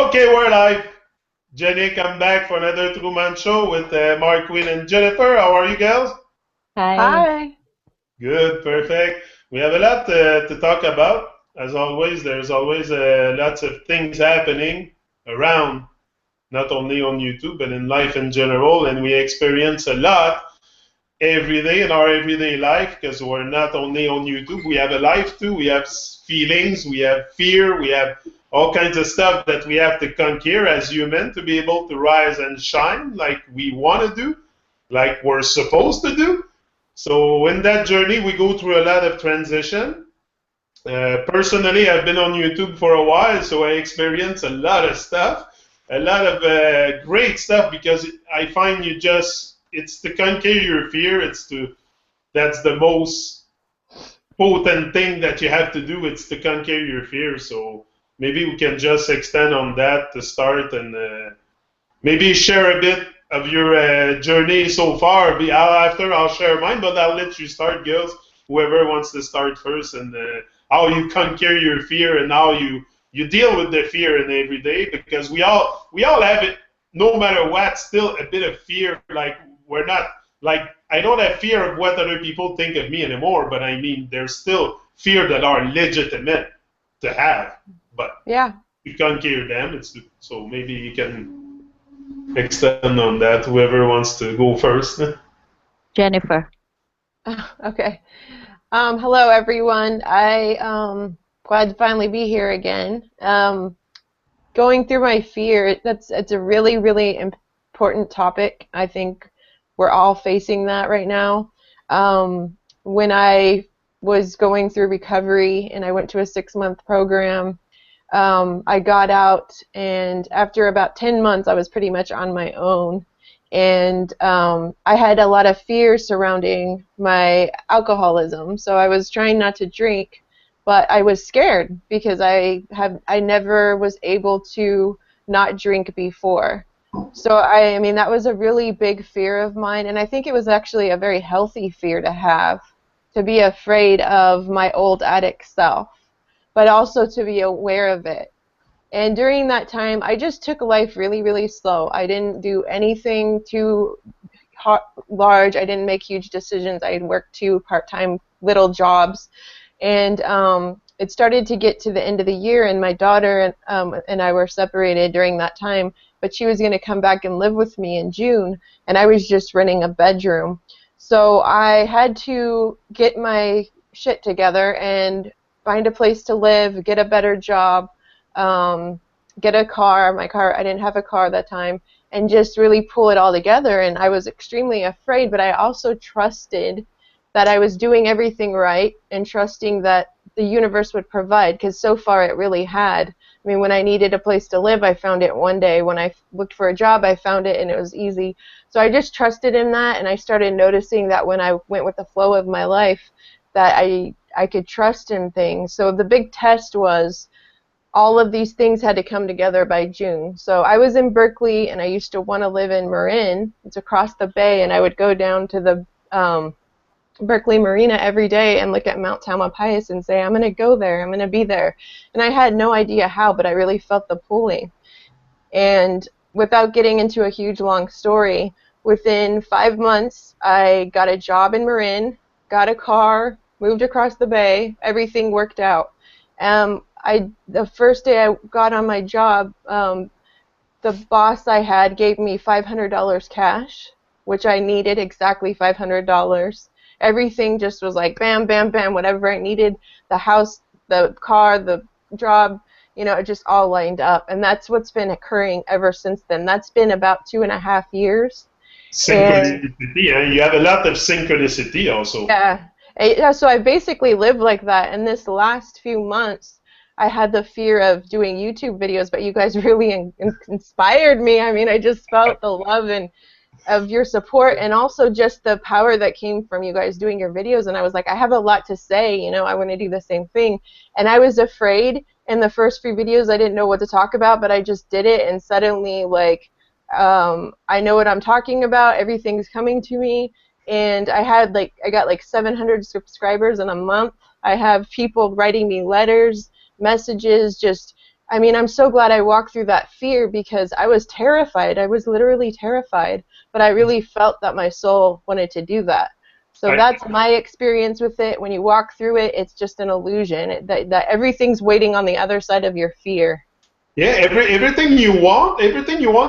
Okay, we're live. Jenny, come back for another TRU-MON show with Mark, Quinn, and Jennifer. How are you, girls? Hi. Hi. Good, perfect. We have a lot to talk about. As always, there's always lots of things happening around, not only on YouTube, but in life in general. And we experience a lot every day in our everyday life because we're not only on YouTube, we have a life too. We have feelings, we have fear, we have all kinds of stuff that we have to conquer as humans to be able to rise and shine like we want to do, like we're supposed to do. So in that journey, we go through a lot of transition. Personally, I've been on YouTube for a while, so I experience a lot of stuff, a lot of great stuff because I find it's to conquer your fear. That's the most potent thing that you have to do. It's to conquer your fear. So maybe we can just extend on that to start and maybe share a bit of your journey so far. After I'll share mine, but I'll let you start, girls. Whoever wants to start first, and how you conquer your fear and how you deal with the fear in every day, because we all have it, no matter what. Still a bit of fear. Like we're not like I don't have fear of what other people think of me anymore, but I mean there's still fear that are legitimate to have, but Yeah. you conquer them. So maybe you can extend on that. Whoever wants to go first. Jennifer. Okay. Hello, everyone. Glad to finally be here again. Going through my fear, it's a really, really important topic. I think we're all facing that right now. When I was going through recovery and I went to a 6-month program, I got out, and after about 10 months, I was pretty much on my own. And I had a lot of fear surrounding my alcoholism, so I was trying not to drink, but I was scared because I never was able to not drink before. So I mean that was a really big fear of mine, and I think it was actually a very healthy fear to have, to be afraid of my old addict self, but also to be aware of it. And during that time, I just took life really, really slow. I didn't do anything too large. I didn't make huge decisions. I had worked 2 part-time little jobs. And it started to get to the end of the year, and my daughter and I were separated during that time, but she was going to come back and live with me in June, and I was just renting a bedroom. So I had to get my shit together and find a place to live, get a better job, get a car. I didn't have a car at that time, and just really pull it all together. And I was extremely afraid, but I also trusted that I was doing everything right and trusting that the universe would provide, because so far it really had. I mean, when I needed a place to live, I found it one day. When I looked for a job, I found it, and it was easy. So I just trusted in that, and I started noticing that when I went with the flow of my life, that I could trust in things. So the big test was all of these things had to come together by June. So I was in Berkeley, and I used to want to live in Marin. It's across the bay, and I would go down to the Berkeley Marina every day and look at Mount Tamalpais and say, I'm going to go there, I'm going to be there. And I had no idea how, but I really felt the pulling. And without getting into a huge long story, within 5 months, I got a job in Marin, got a car, moved across the bay, everything worked out. The first day I got on my job, the boss I had gave me $500 cash, which I needed, exactly $500. Everything just was like bam, bam, bam, whatever I needed, the house, the car, the job, it just all lined up. And that's what's been occurring ever since then. That's been about 2.5 years. Synchronicity, and you have a lot of synchronicity also. Yeah, so I basically lived like that. And this last few months, I had the fear of doing YouTube videos, but you guys really inspired me. I mean, I just felt the love and of your support, and also just the power that came from you guys doing your videos. And I was like, I have a lot to say, I want to do the same thing. And I was afraid in the first few videos. I didn't know what to talk about, but I just did it, and suddenly, like, I know what I'm talking about. Everything's coming to me. And I got like 700 subscribers in a month. I have people writing me letters, messages, just I mean, I'm so glad I walked through that fear because I was terrified. I was literally terrified, but I really felt that my soul wanted to do that. So that's my experience with it. When you walk through it, it's just an illusion. That everything's waiting on the other side of your fear. Yeah, everything you want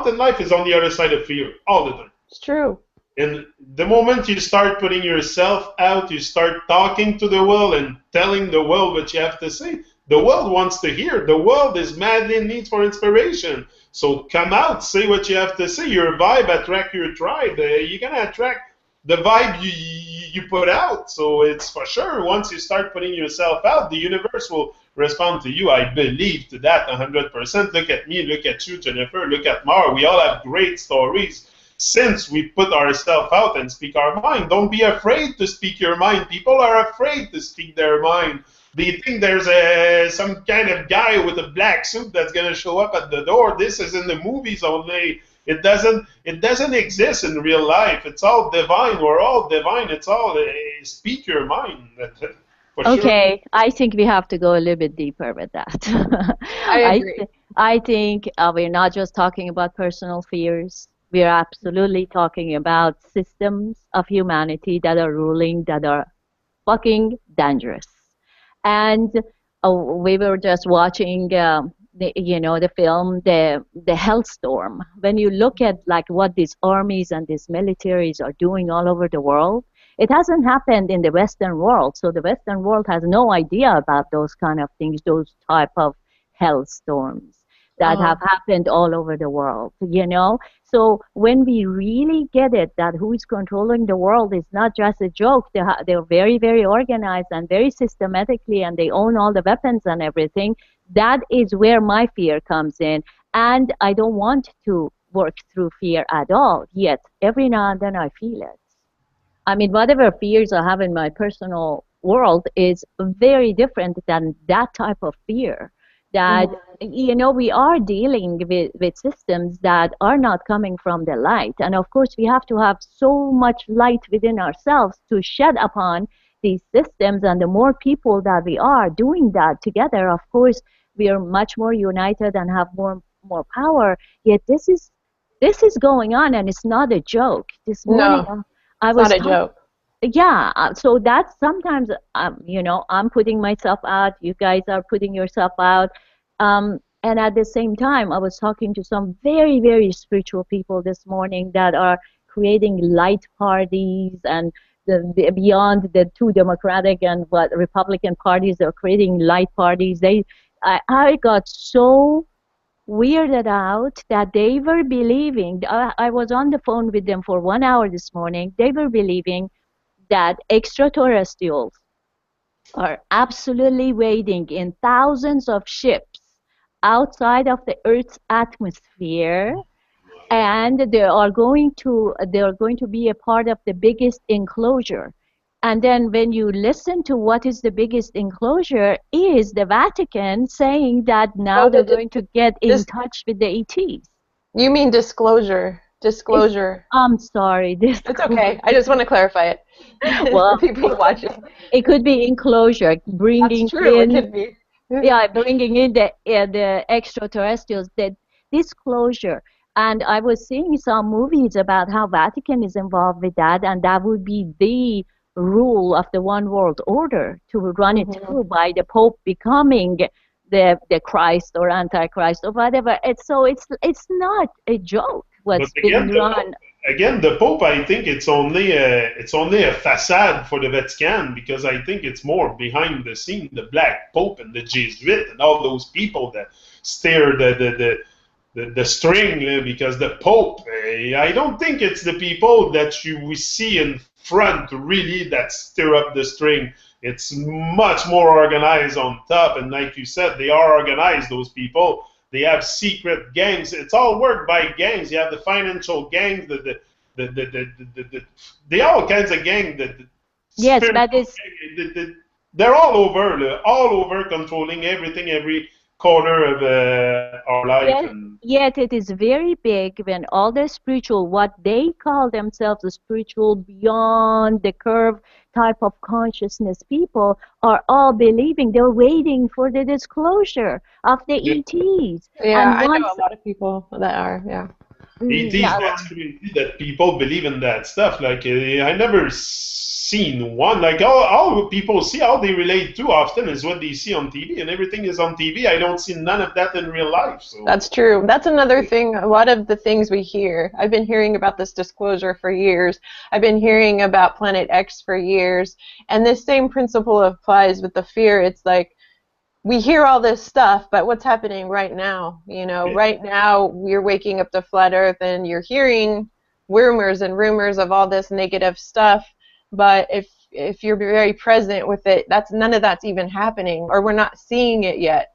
in life is on the other side of fear all the time. It's true. And the moment you start putting yourself out, you start talking to the world and telling the world what you have to say. The world wants to hear. The world is madly in need for inspiration. So come out, say what you have to say. Your vibe attract your tribe. You're gonna attract the vibe you put out. So it's for sure. Once you start putting yourself out, the universe will respond to you. I believe to that 100%. Look at me. Look at you, Jennifer. Look at Mar. We all have great stories. Since we put ourselves out and speak our mind, don't be afraid to speak your mind. People are afraid to speak their mind. They think there's some kind of guy with a black suit that's going to show up at the door. This is in the movies only. It doesn't exist in real life. It's all divine. We're all divine. It's all speak your mind. Okay, sure. I think we have to go a little bit deeper with that. I agree. I think we're not just talking about personal fears. We are absolutely talking about systems of humanity that are ruling, that are fucking dangerous. And we were just watching, the film, the Hellstorm. When you look at like what these armies and these militaries are doing all over the world, it hasn't happened in the Western world. So the Western world has no idea about those kind of things, those type of hellstorms that have happened all over the world, So when we really get it that who is controlling the world is not just a joke, they're very, very organized and very systematically, and they own all the weapons and everything, that is where my fear comes in. And I don't want to work through fear at all, yet every now and then I feel it. I mean, whatever fears I have in my personal world is very different than that type of fear. That, we are dealing with systems that are not coming from the light. And of course, we have to have so much light within ourselves to shed upon these systems. And the more people that we are doing that together, of course, we are much more united and have more power. Yet this is going on, and it's not a joke. This morning, it's not a joke. Yeah, so that's sometimes, I'm putting myself out, you guys are putting yourself out. And at the same time, I was talking to some very, very spiritual people this morning that are creating light parties, and beyond the two Democratic and Republican parties, they're creating light parties. I got so weirded out that they were believing, I was on the phone with them for 1 hour this morning, they were believing that extraterrestrials are absolutely waiting in thousands of ships outside of the Earth's atmosphere, and they are going to be a part of the biggest enclosure. And then when you listen to what is the biggest enclosure, is the Vatican saying that now they're going to get in touch with the ETs. You mean disclosure? Disclosure. I'm sorry. It's okay. I just want to clarify it. Well, for people watching. It could be enclosure, bringing That's true. in. It could be. Bringing in the extraterrestrials, the disclosure. And I was seeing some movies about how Vatican is involved with that, and that would be the rule of the one world order to run it through by the Pope becoming the Christ or Antichrist or whatever. It's not a joke. What's being run. Again, the Pope, I think it's only a facade for the Vatican, because I think it's more behind the scene, the Black Pope and the Jesuit and all those people that steer the string, because the Pope, I don't think it's the people that we see in front really that steer up the string. It's much more organized on top, and like you said, they are organized, those people. They have secret gangs. It's all worked by gangs. You have the financial gangs, they all kinds of gangs. Yes, but it's... They're all over controlling everything, corner of our life. Yet, And yet it is very big when all the spiritual, what they call themselves the spiritual beyond the curve type of consciousness people are all believing they're waiting for the disclosure of the yeah, ETs. Yeah, And I know once, a lot of people that are, yeah. ETs, yeah, that's crazy that people believe in that stuff. Like, I never seen one. Like, all people see, all they relate to often is what they see on TV, and everything is on TV. I don't see none of that in real life. So, That's true. That's another thing. A lot of the things we hear, I've been hearing about this disclosure for years. I've been hearing about Planet X for years. And this same principle applies with the fear. It's like we hear all this stuff, but what's happening right now? You know, yeah, right now we're waking up to flat Earth and you're hearing rumors and rumors of all this negative stuff. But if you're very present with it, that's none of that's even happening, or we're not seeing it yet.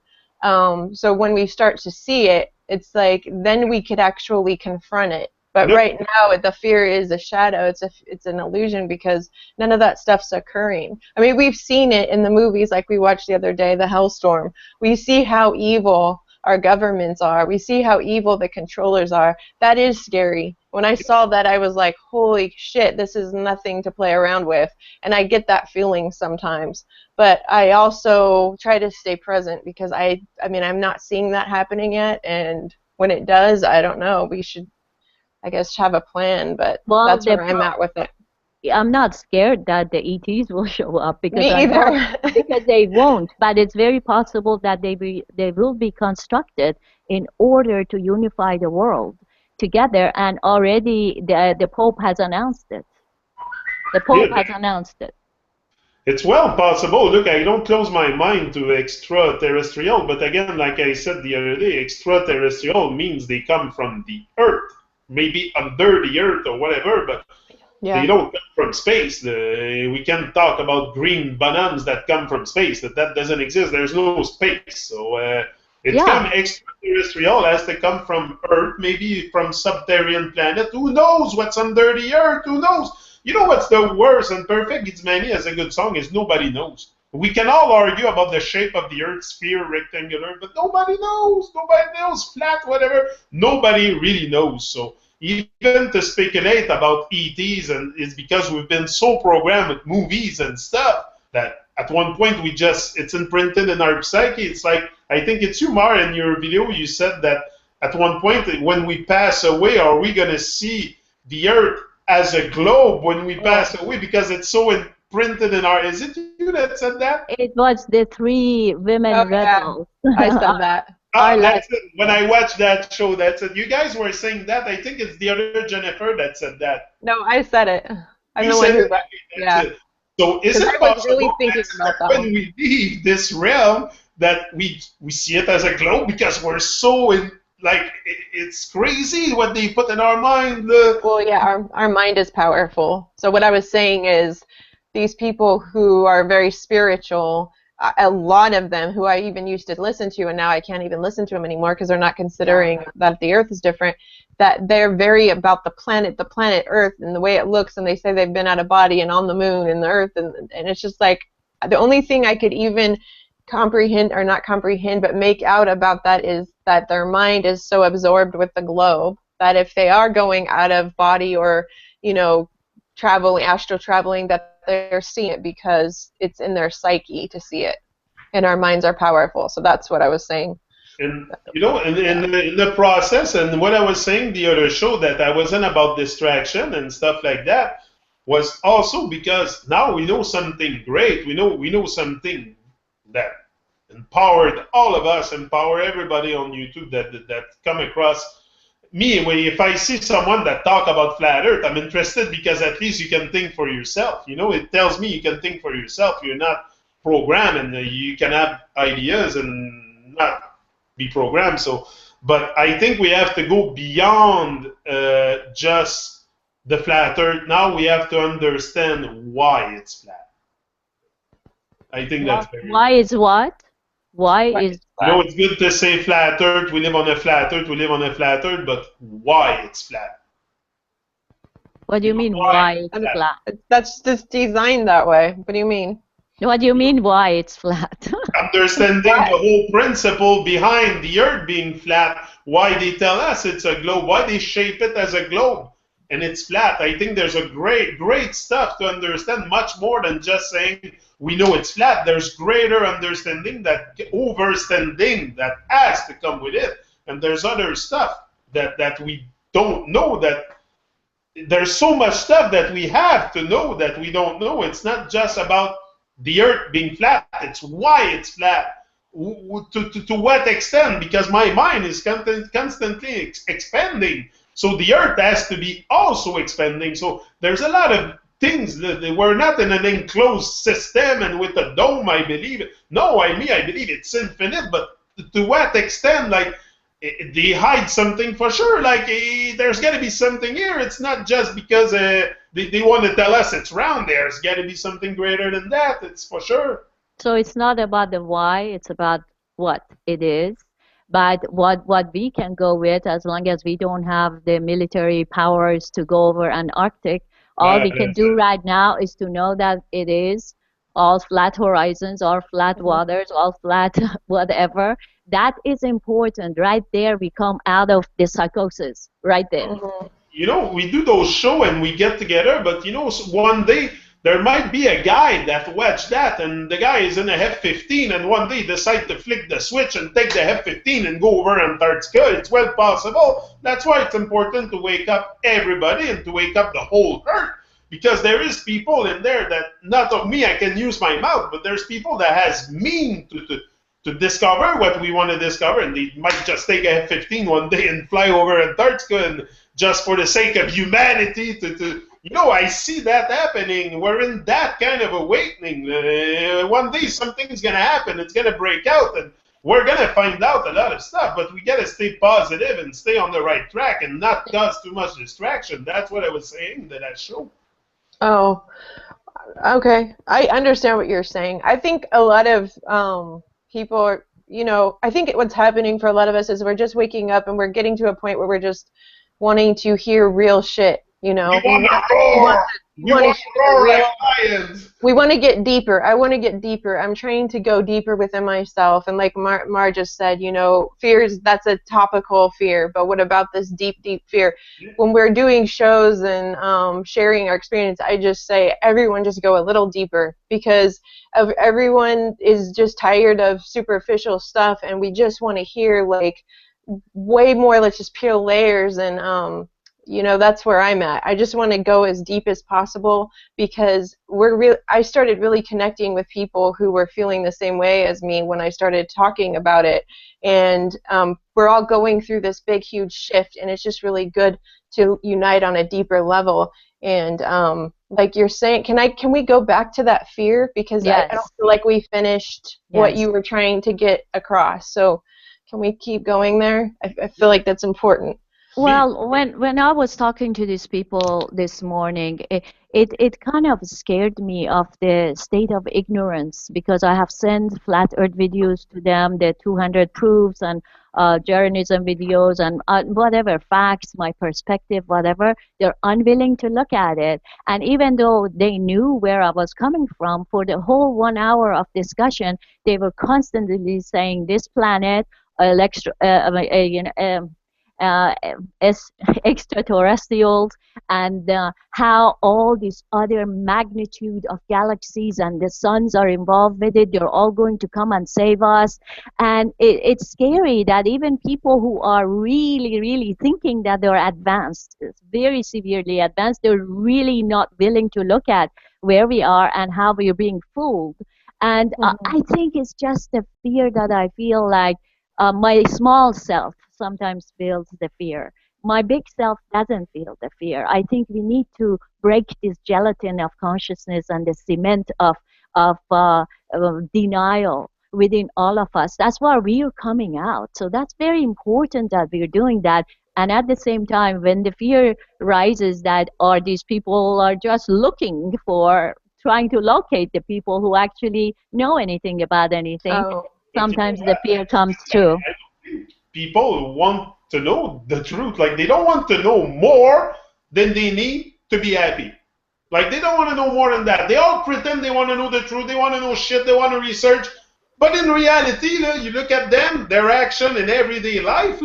So when we start to see it, it's like then we could actually confront it. But yep, right now, the fear is a shadow. It's an illusion because none of that stuff's occurring. I mean, we've seen it in the movies like we watched the other day, The Hellstorm. We see how evil our governments are. We see how evil the controllers are. That is scary. When I saw that, I was like, holy shit, this is nothing to play around with. And I get that feeling sometimes. But I also try to stay present because I mean, I'm not seeing that happening yet. And when it does, I don't know. We should, I guess, have a plan. But well, that's where I'm at with it. I'm not scared that the ETs will show up because Me I know either. because they won't. But it's very possible that they will be constructed in order to unify the world together. And already the Pope has announced it. The yeah. Pope has announced it. It's well possible. Look, I don't close my mind to extraterrestrial, but again, like I said the other day, extraterrestrial means they come from the Earth, maybe under the Earth or whatever, but they Yeah. don't come from space. We can talk about green bananas that come from space. That doesn't exist. There's no space. So it's come Yeah. extraterrestrial has to come from Earth, maybe from subterranean planet. Who knows what's under the Earth? Who knows? You know what's the worst and Perfect It's Many as a good song is nobody knows. We can all argue about the shape of the Earth, sphere, rectangular, but nobody knows. Nobody knows, flat, whatever. Nobody really knows. So even to speculate about ETs and is because we've been so programmed with movies and stuff that at one point it's imprinted in our psyche. It's like I think it's you, Mar, in your video you said that at one point when we pass away, are we gonna see the Earth as a globe when we pass away because it's so imprinted in our? Is it you that said that? It was the three women Oh, yeah. rebels. I said that. Ah, Our that's last, it. When I watched that show, that's it. You guys were saying that. I think it's the other Jennifer that said that. No, I said it. I'm You the one said who, it. Okay, that's yeah. it. So is Because it I was really possible thinking that about that when one. we leave this realm that we see it as a globe because we're so in like it's crazy what they put in our mind. Well, yeah, our mind is powerful. So what I was saying is these people who are very spiritual, a lot of them who I even used to listen to, and now I can't even listen to them anymore because they're not considering that the Earth is different, that they're very about the planet Earth and the way it looks, and they say they've been out of body and on the moon and the Earth, and it's just like the only thing I could even comprehend, or not comprehend, but make out about that is that their mind is so absorbed with the globe that if they are going out of body or, you know, traveling, astral traveling, that they're seeing it because it's in their psyche to see it. And our minds are powerful. So that's what I was saying. And you know, in the process, and what I was saying the other show that I wasn't about distraction and stuff like that was also because now we know something great. We know something that empowered all of us, empower everybody on YouTube that come across me. If I see someone that talk about flat Earth, I'm interested because at least you can think for yourself. You know, it tells me you can think for yourself. You're not programmed, and you can have ideas and not be programmed. So, but I think we have to go beyond just the flat Earth. Now we have to understand why it's flat. I think that's very. why is what? Why is You know, it's good to say flat Earth. We live on a flat Earth. We live on a flat Earth, but why it's flat? what do you mean Why why it's it's flat? flat? That's just designed that way. What do you mean? What do you mean why it's flat? Understanding the whole principle behind the Earth being flat, why they tell us it's a globe, why they shape it as a globe, and it's flat. I think there's a great stuff to understand, much more than just saying we know it's flat. There's greater understanding, that overstanding that has to come with it, and there's other stuff that we don't know. That there's so much stuff that we have to know that we don't know. It's not just about the Earth being flat, it's why it's flat. To what extent? Because my mind is constantly expanding. So the Earth has to be also expanding. So there's a lot of things that we're not in an enclosed system and with a dome, I believe. No, I believe it's infinite, but to what extent? Like, they hide something for sure. Like, there's got to be something here. It's not just because they want to tell us it's round. There's got to be something greater than that. It's for sure. So it's not about the why, it's about what it is. But what we can go with, as long as we don't have the military powers to go over Antarctic, all we can do right now is to know that it is all flat horizons, all flat waters, all flat whatever. That is important. Right there, we come out of the psychosis. Right there. You know, we do those shows and we get together, but you know, one day there might be a guy that watched that, and the guy is in a F-15, and one day decide to flick the switch and take the F-15 and go over Antarctica. It's well possible. That's why it's important to wake up everybody and to wake up the whole Earth. Because there is people in there that, not of me, I can use my mouth, but there's people that has mean to discover what we want to discover, and they might just take a F-15 one day and fly over Antarctica, and just for the sake of humanity you know, I see that happening. We're in that kind of awakening. One day something's going to happen. It's going to break out, and we're going to find out a lot of stuff, but we got to stay positive and stay on the right track and not cause too much distraction. That's what I was saying to that show. Oh, okay. I understand what you're saying. I think a lot of people are, you know, I think what's happening for a lot of us is we're just waking up and we're getting to a point where we're just wanting to hear real shit, you know. We want to get deeper. I want to get deeper. I'm trying to go deeper within myself. And like Mar just said, you know, fears, that's a topical fear. But what about this deep, deep fear? When we're doing shows and sharing our experience, I just say, everyone just go a little deeper, because everyone is just tired of superficial stuff, and we just want to hear like way more. Let's just peel layers, and you know, that's where I'm at. I just want to go as deep as possible, because I started really connecting with people who were feeling the same way as me when I started talking about it, and we're all going through this big, huge shift, and it's just really good to unite on a deeper level. And like you're saying, can we go back to that fear, because yes. I don't feel like we finished what you were trying to get across. So can we keep going there? I feel like that's important. Well, when I was talking to these people this morning, it kind of scared me of the state of ignorance, because I have sent flat earth videos to them, the 200 proofs and journalism videos and whatever, facts, my perspective, whatever. They're unwilling to look at it. And even though they knew where I was coming from, for the whole 1 hour of discussion, they were constantly saying this planet, extraterrestrials, and how all these other magnitude of galaxies and the suns are involved with it. They're all going to come and save us. And it's scary that even people who are really, really thinking that they're advanced, very severely advanced, they're really not willing to look at where we are and how we're being fooled. And I think it's just the fear that I feel like my small self sometimes feels the fear. My big self doesn't feel the fear. I think we need to break this gelatin of consciousness and the cement of denial within all of us. That's why we are coming out. So that's very important that we're doing that. And at the same time, when the fear rises that these people are just looking for, trying to locate the people who actually know anything about anything, sometimes the fear comes true. People want to know the truth. Like, they don't want to know more than they need to be happy. Like, they don't want to know more than that. They all pretend they want to know the truth. They want to know shit. They want to research. But in reality, you look at them, their action in everyday life,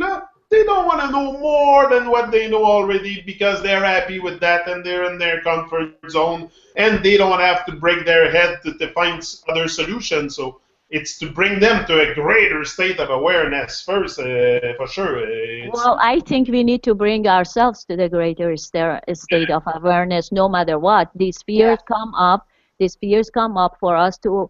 they don't want to know more than what they know already because they're happy with that and they're in their comfort zone and they don't want to have to break their head to find other solutions. So it's to bring them to a greater state of awareness first, for sure. Well, I think we need to bring ourselves to the greater state of awareness, no matter what. These Yeah. fears come up. These fears come up for us to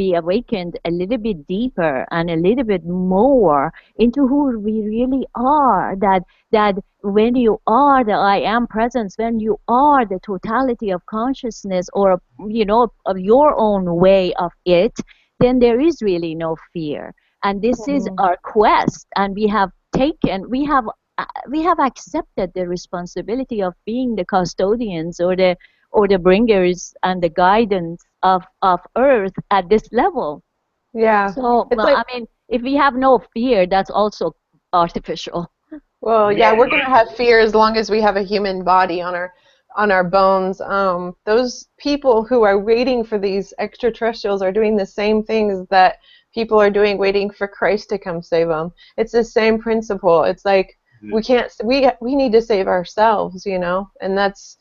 be awakened a little bit deeper and a little bit more into who we really are. That when you are the I am presence, when you are the totality of consciousness, or of your own way of it, then there is really no fear. And this is Mhm. our quest, and we have accepted the responsibility of being the custodians, or the bringers and the guidance of earth at this level. Yeah. So, It's well, like, I mean, if we have no fear, that's also artificial. well, No, yeah, we're gonna have fear as long as we have a human body on our bones. Those people who are waiting for these extraterrestrials are doing the same things that people are doing, waiting for Christ to come save them. It's the same principle. It's like we can't, we need to save ourselves, and that's.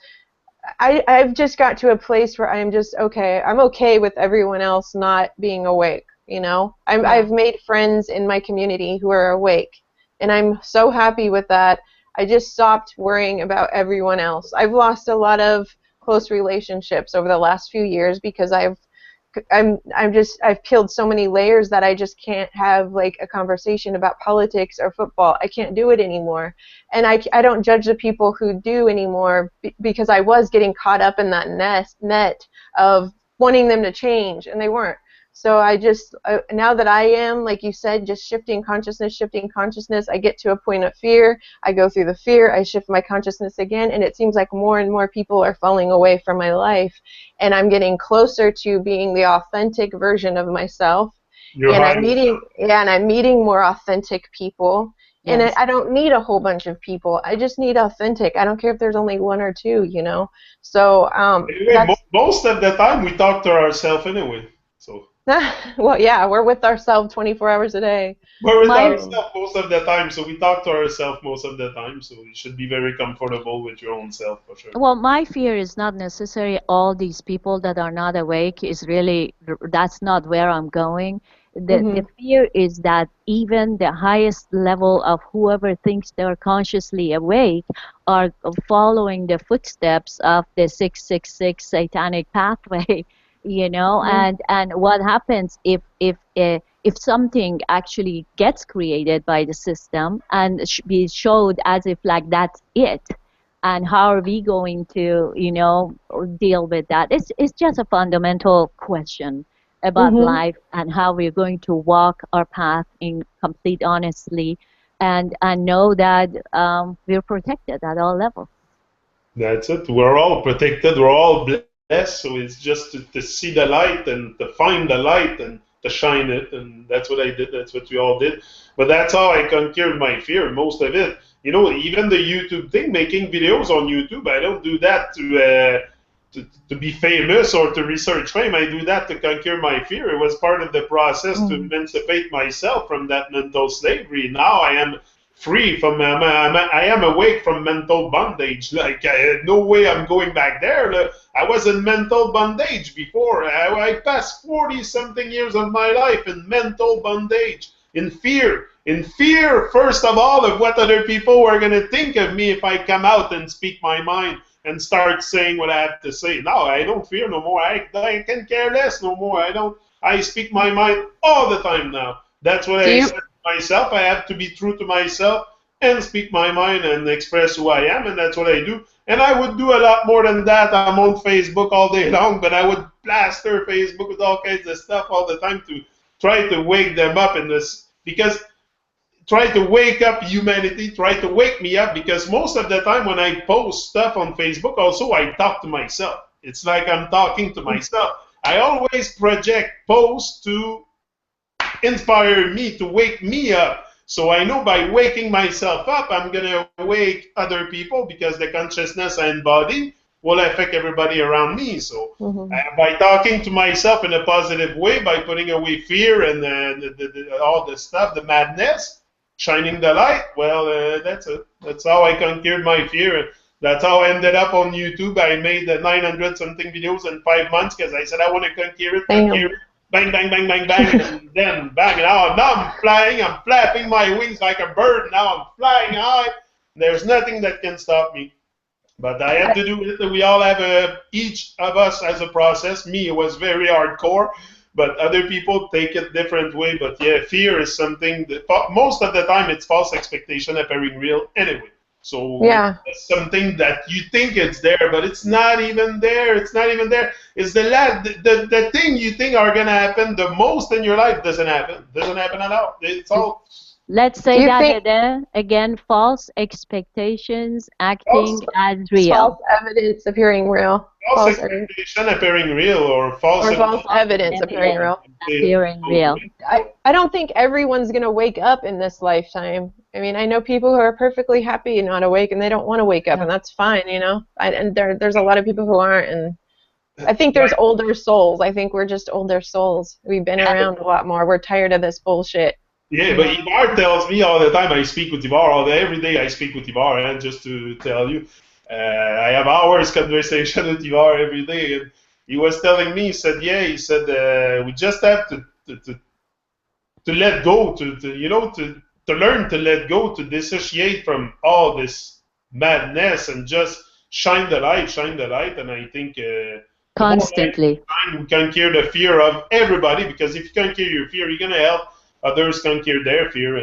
I've just got to a place where I'm just okay. I'm okay with everyone else not being awake. Yeah. I've made friends in my community who are awake, and I'm so happy with that. I just stopped worrying about everyone else. I've lost a lot of close relationships over the last few years because I've peeled so many layers that I just can't have like a conversation about politics or football. I can't do it anymore. And I don't judge the people who do anymore because I was getting caught up in that net of wanting them to change, and they weren't. So now that I am, like you said, just shifting consciousness, I get to a point of fear. I go through the fear, I shift my consciousness again, and it seems like more and more people are falling away from my life, and I'm getting closer to being the authentic version of myself. you're And hiding. I'm meeting more authentic people. And Yes. I don't need a whole bunch of people. I just need authentic. I don't care if there's only one or two. So Anyway, that's most of the time we talk to ourselves anyway. So well, yeah, we're with ourselves 24 hours a day. we're with My ourselves most of the time. So we talk to ourselves most of the time. So you should be very comfortable with your own self for sure. Well, my fear is not necessarily all these people that are not awake. Is really That's not where I'm going. The Mhm. fear is that even the highest level of whoever thinks they're consciously awake are following the footsteps of the 666 satanic pathway, Mhm. and what happens if something actually gets created by the system and be showed as if like that's it, and how are we going to deal with that? It's just a fundamental question about Mhm. life and how we're going to walk our path in complete honesty, and know that we're protected at all levels. That's it. We're all protected. We're all blessed. So it's just to see the light and to find the light and to shine it. And that's what I did. That's what we all did. But that's how I conquered my fear, most of it. Even the YouTube thing, making videos on YouTube, I don't do that to be famous or to research fame. I do that to conquer my fear. It was part of the process to Mhm. emancipate myself from that mental slavery. Now I am free from I am awake from mental bondage. Like no way I'm going back there. I was in mental bondage before. I passed 40 something years of my life in mental bondage, in fear first of all of what other people were going to think of me if I come out and speak my mind and start saying what I have to say. Now I don't fear no more. I can care less no more. I speak my mind all the time now. That's what Do I you said myself. I have to be true to myself and speak my mind and express who I am, and that's what I do. And I would do a lot more than that. I'm on Facebook all day long, but I would plaster Facebook with all kinds of stuff all the time to try to wake them up in this because try to wake up humanity, try to wake me up because most of the time when I post stuff on Facebook, also I talk to myself. It's like I'm talking to myself. I always project posts to inspire me, to wake me up. So I know by waking myself up, I'm going to wake other people because the consciousness I embody will affect everybody around me. So by talking to myself in a positive way, by putting away fear and all the stuff, the madness, shining the light, well, that's it. That's how I conquered my fear. That's how I ended up on YouTube. I made 900 something videos in 5 months because I said I want to conquer it, conquer it. Bang, bang, bang, bang, bang, and then bang. Now I'm flying. I'm flapping my wings like a bird. Now I'm flying high. There's nothing that can stop me. But I had to do it. We all have each of us has a process. Me, it was very hardcore, but other people take it different way. But yeah, fear is something that most of the time it's false expectation appearing real anyway. So it's something that you think it's there, but it's not even there. It's not even there. It's the thing you think are gonna happen the most in your life doesn't happen. Doesn't happen at all. It's all. Let's say that again, false expectations acting as real. False evidence appearing real. False expectation appearing real or false evidence appearing real. Appearing real. I don't think everyone's going to wake up in this lifetime. I mean, I know people who are perfectly happy not awake and they don't want to wake up, and that's fine, you know. And there's a lot of people who aren't, and I think there's older souls. I think we're just older souls. We've been around a lot more. We're tired of this bullshit. Yeah, but Ivar tells me all the time. I speak with Ivar every day. I speak with Ivar, and just to tell you, I have hours conversation with Ivar every day. And he was telling me, he said, we just have to let go, to learn to let go, to dissociate from all this madness and just shine the light. And I think constantly we can cure the fear of everybody, because if you can't cure your fear, you're gonna help others conquer their fear.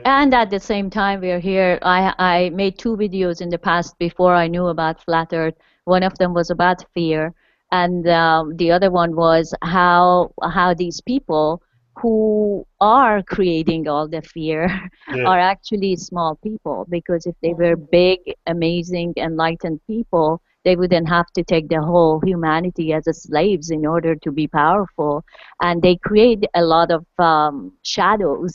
And at the same time, we're here. I made 2 videos in the past before I knew about Flat Earth. One of them was about fear, and the other one was how these people who are creating all the fear are actually small people. Because if they were big, amazing, enlightened people, they wouldn't have to take the whole humanity as slaves in order to be powerful. And they create a lot of shadows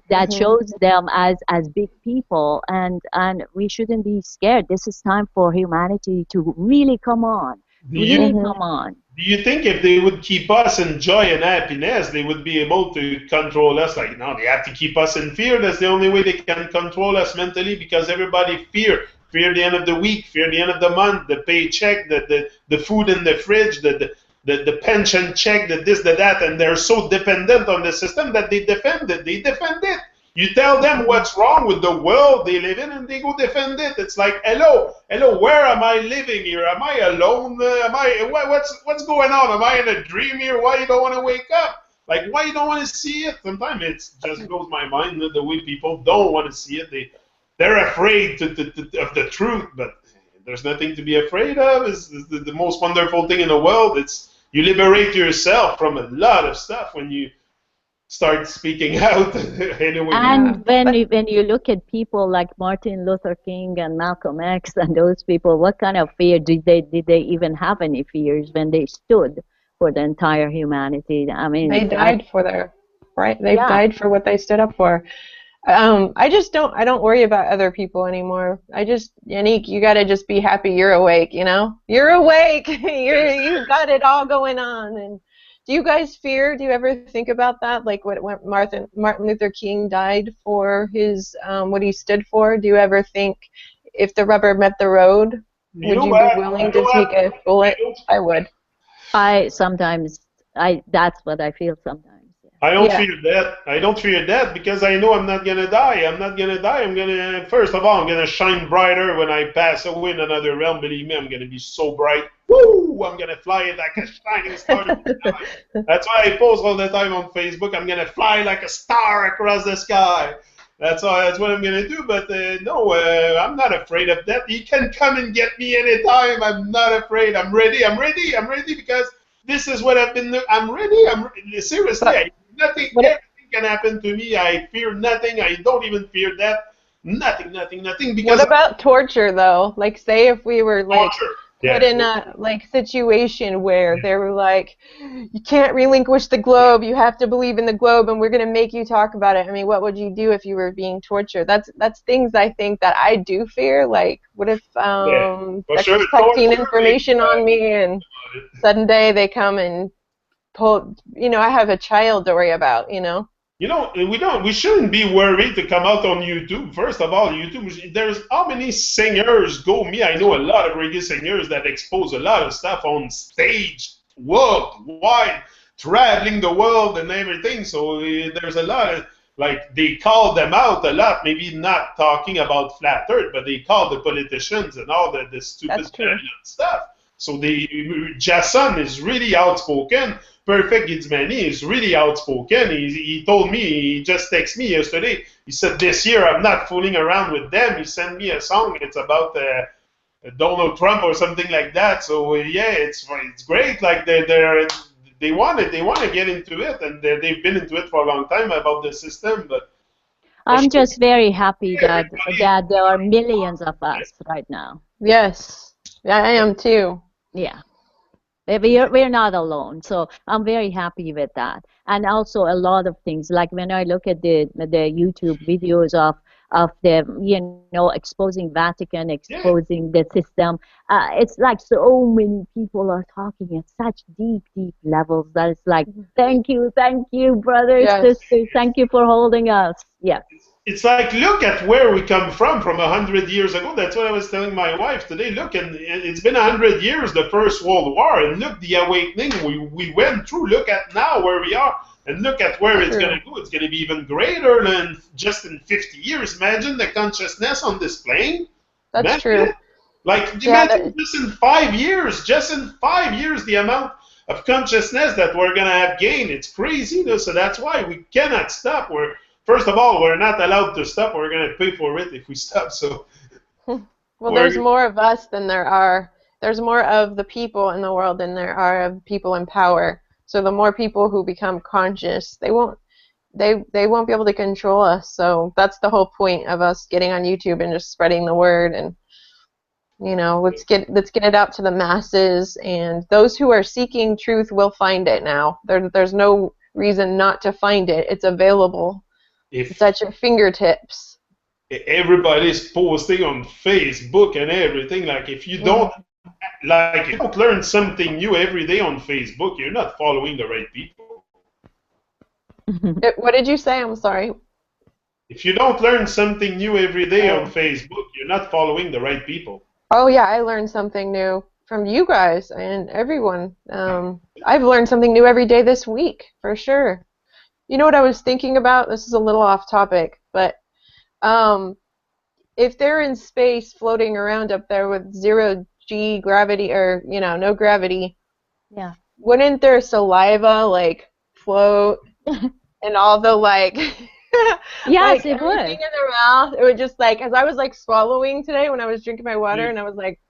that shows them as big people. And we shouldn't be scared. This is time for humanity to really come on. Do you think if they would keep us in joy and happiness, they would be able to control us? Like, no, they have to keep us in fear. That's the only way they can control us mentally, because everybody fear the end of the week, fear the end of the month, the paycheck, the food in the fridge, the pension check, the this, the that, and they're so dependent on the system that they defend it. You tell them what's wrong with the world they live in, and they go defend it. It's like, hello, where am I living here? Am I alone? What's going on? Am I in a dream here? Why you don't want to wake up? Like, why you don't want to see it? Sometimes it just blows my mind the way people don't want to see it. They're afraid of the truth, but there's nothing to be afraid of. It's the most wonderful thing in the world. It's you liberate yourself from a lot of stuff when you start speaking out. Anyway. And when you look at people like Martin Luther King and Malcolm X and those people, what kind of fear did they even have any fears when they stood for the entire humanity? I mean, they died for their right. They died for what they stood up for. I don't worry about other people anymore. Yannick, you gotta just be happy you're awake, you know? You're awake. You've got it all going on. And do you guys fear? Do you ever think about that? Like when Martin Luther King died for his what he stood for? Do you ever think if the rubber met the road, would you be willing to take a bullet? I would. That's what I feel sometimes. I don't fear that. I don't fear that because I know I'm not gonna die. First of all, I'm gonna shine brighter when I pass away in another realm. Believe me, I'm gonna be so bright. Woo! I'm gonna fly like a shining star. That's why I post all the time on Facebook. I'm gonna fly like a star across the sky. That's what I'm gonna do. But no, I'm not afraid of that. You can come and get me anytime. I'm not afraid. I'm ready because this is what I've been doing. I'm ready. Seriously. Everything can happen to me. I fear nothing. I don't even fear death. Nothing. Because what about torture, though? Like, say if we were like put in a like situation where they were like, you can't relinquish the globe, you have to believe in the globe, and we're going to make you talk about it. I mean, what would you do if you were being tortured? That's things I think that I do fear. Like, what if For they're sure, collecting torture information on me, and sudden day they come and pull. You know, I have a child to worry about. You know. You know, we shouldn't be worried to come out on YouTube. First of all, YouTube, there's how many singers go, I know a lot of reggae singers that expose a lot of stuff on stage, worldwide, traveling the world and everything. So there's a lot of, like, they call them out a lot, maybe not talking about flat earth, but they call the politicians and all the stupid stuff. So Jason is really outspoken. Perfect Gidsmani is really outspoken. He told me, he just texted me yesterday. He said, this year I'm not fooling around with them. He sent me a song. It's about Donald Trump or something like that. So yeah, it's great. Like they want to get into it, and they've been into it for a long time about the system. But I'm just very happy that there are millions of us right now. Yes, yeah, I am too. Yeah. We're not alone, so I'm very happy with that. And also a lot of things, like when I look at the YouTube videos of them, exposing Vatican, exposing the system, it's like so many people are talking at such deep levels that it's like, thank you, brothers, sisters, thank you for holding us. Yeah. It's like, look at where we come from 100 years ago. That's what I was telling my wife today. Look, and it's been 100 years, the First World War, and look, the awakening we went through. Look at now where we are, and look at where it's going to go. It's going to be even greater than just in 50 years. Imagine the consciousness on this plane. That's true. Like, imagine just in 5 years, the amount of consciousness that we're going to have gained. It's crazy, so that's why we cannot stop. First of all, we're not allowed to stop. We're going to pay for it if we stop. So, well, there's more of us than there are. There's more of the people in the world than there are of people in power. So the more people who become conscious, they won't be able to control us. So that's the whole point of us getting on YouTube and just spreading the word. And let's get it out to the masses. And those who are seeking truth will find it now. There's no reason not to find it. It's available. It's at your fingertips. Everybody's posting on Facebook and everything. Like, if you don't learn something new every day on Facebook, you're not following the right people. What did you say? I'm sorry. If you don't learn something new every day on Facebook, you're not following the right people. Oh yeah, I learned something new from you guys and everyone. I've learned something new every day this week, for sure. You know what I was thinking about? This is a little off topic, but if they're in space floating around up there with 0 G gravity, or no gravity, wouldn't their saliva like float and all the yes, it would. In their mouth, it would just as I was swallowing today when I was drinking my water, and I was like,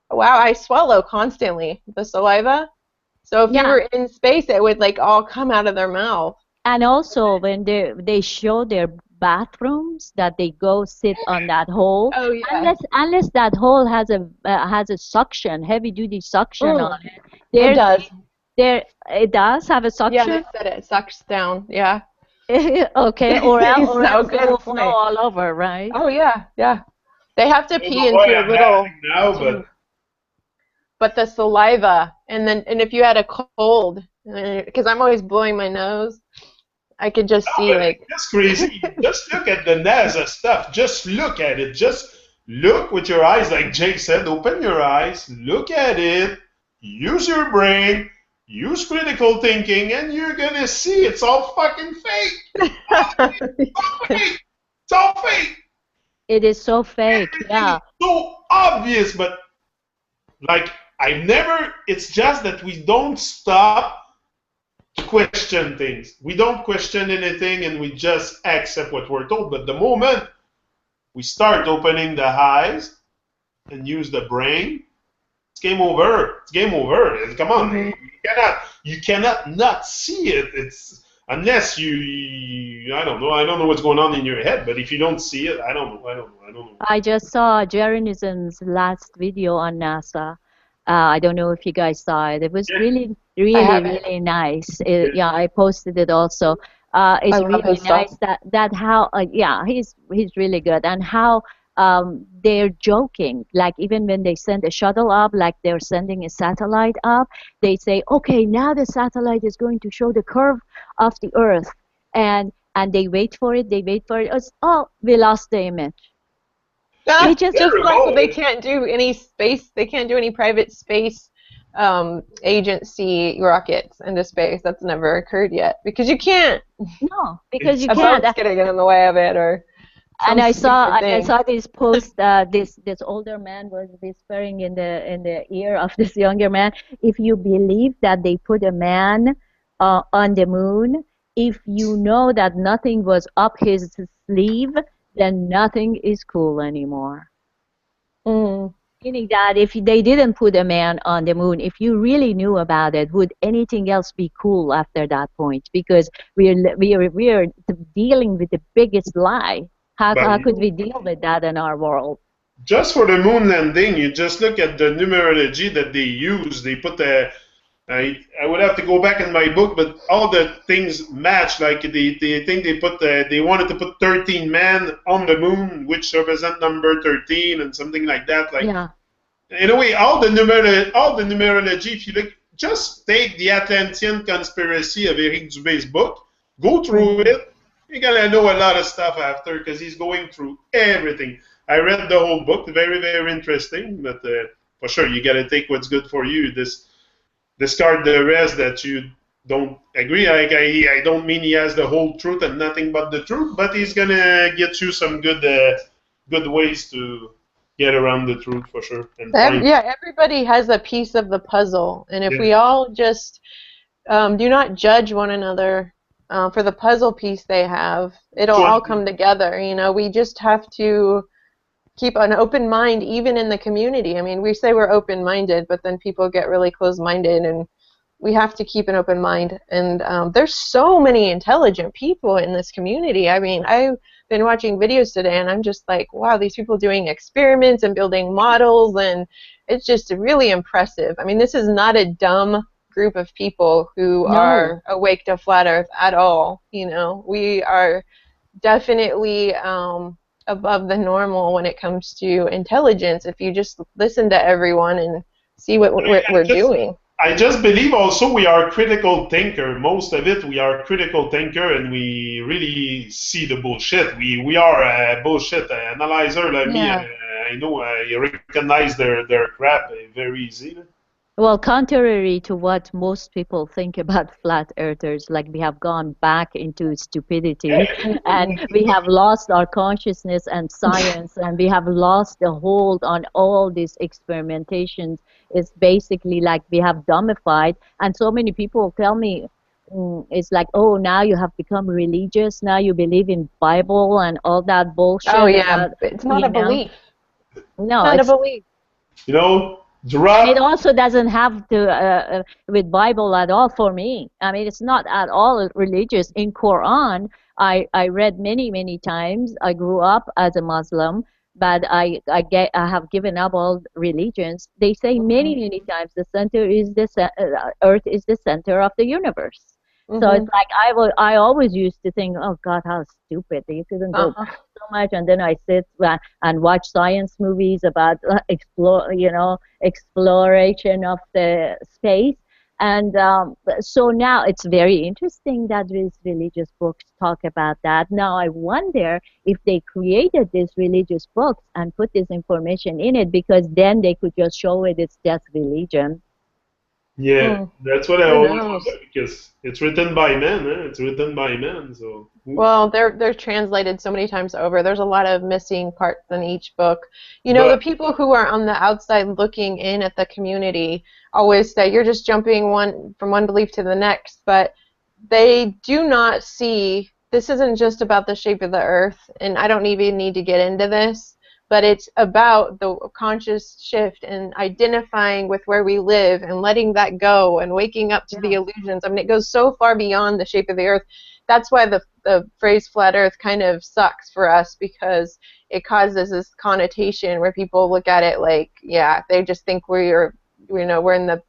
wow, I swallow constantly the saliva. So if you were in space, it would all come out of their mouth. And also, when they show their bathrooms, that they go sit on that hole. Oh yeah. Unless that hole has a suction, heavy duty suction on it. It does. It does have a suction. Yeah, they said it sucks down. Yeah. Okay. Or else it will flow all over, right? Oh yeah. They have to pee into a little. Now, but the saliva, and if you had a cold, because I'm always blowing my nose, I could just see That's crazy. Just look at the NASA stuff. Just look at it. Just look with your eyes, like Jake said. Open your eyes. Look at it. Use your brain. Use critical thinking, and you're gonna see it's all fucking fake. It's all fake. It is so fake. Yeah. It's so obvious, but it's just that we don't stop to question things. We don't question anything, and we just accept what we're told. But the moment we start opening the eyes and use the brain, it's game over. It's game over. Come on, you cannot not see it. It's unless I don't know what's going on in your head. But if you don't see it, I don't know. I just saw Jerry Nison's last video on NASA. I don't know if you guys saw it. It was Yeah, really, I really, haven't. really nice. yeah. Yeah, I posted it also. I It's love really his stuff. nice that how yeah, he's really good, and how they're joking. Like even when they send a shuttle up, like they're sending a satellite up, they say, okay, now the satellite is going to show the curve of the Earth, and they wait for it. They wait for it. It's, oh, we lost the image. Ah, They just just like Terrible. they can't do any space, they can't do any private space agency rockets into space. That's never occurred yet because you can't. no, because It's you A can't. boat's gonna get in the way of it or some stupid I thing. saw this post. This older man was whispering in the ear of this younger man. If you believe that they put a man on the moon, if you know that nothing was up his sleeve, then nothing is cool anymore. Mm. Meaning that if they didn't put a man on the moon, if you really knew about it, would anything else be cool after that point? Because we are dealing with the biggest lie. But How could we deal with that in our world? just for the moon landing, you just look at the numerology that they use. They put the I would have to go back in my book, but all the things match. Like they think they wanted to put 13 men on the moon, which represent number 13 and something like that. Like Yeah. in a way, all the numerology. If you look, just take the Atlantean conspiracy of Eric Dubé's book, go through Mhm. it. You're gonna know a lot of stuff after because he's going through everything. I read the whole book, very very interesting, but for sure you gotta take what's good for you. Discard the rest that you don't agree. Like I don't mean he has the whole truth and nothing but the truth, but he's gonna get you some good ways to get around the truth for sure and find. Yeah, everybody has a piece of the puzzle, and if Yeah, we all just do not judge one another for the puzzle piece they have, it'll all come together. You know, we just have to keep an open mind even in the community. I mean, we say we're open-minded, but then people get really closed-minded, and we have to keep an open mind. And there's so many intelligent people in this community. I mean, I've been watching videos today, and I'm just like, wow, these people doing experiments and building models, and it's just really impressive. I mean, this is not a dumb group of people who No. are awake to flat Earth at all. You know, we are definitely above the normal when it comes to intelligence if you just listen to everyone and see what I we're just doing. I just believe also we are critical thinker. Most of it, we are critical thinker, and we really see the bullshit. We are a bullshit analyzer like me. Yeah. I know I recognize their crap very easy. Well, contrary to what most people think about flat earthers, like we have gone back into stupidity and we have lost our consciousness and science and we have lost the hold on all these experimentations. It's basically like we have dumbified. And so many people tell me, it's like, oh, now you have become religious. Now you believe in Bible and all that Oh bullshit yeah, about, it's not you a know, belief. It's no, not a it's belief. You know, and it drop. also doesn't have to with Bible at all for me. I mean, it's not at all religious. In Quran, I read many times. I grew up as a Muslim, but I have given up all religions. They say Mhm. many times the center is Earth is the center of the universe. So it's Mhm. like I always used to think, oh God, how stupid! You couldn't go Uh-huh. back so much. And then I sit and watch science movies about exploration of the space. And so now it's very interesting that these religious books talk about that. Now I wonder if they created these religious books and put this information in it because then they could just show it it's just religion. Yeah, Mm. that's what I Who always knows? wonder because it's written by men. It's written by men. So Well, they're translated so many times over. There's a lot of missing parts in each book. You know, the but people who are on the outside looking in at the community always say you're just jumping one from one belief to the next, but they do not see this isn't just about the shape of the earth, and I don't even need to get into this, but it's about the conscious shift and identifying with where we live and letting that go and waking up to the Yeah. illusions. I mean, it goes so far beyond the shape of the earth. That's why the phrase flat earth kind of sucks for us because it causes this connotation where people look at it like, yeah, they just think we're we're in the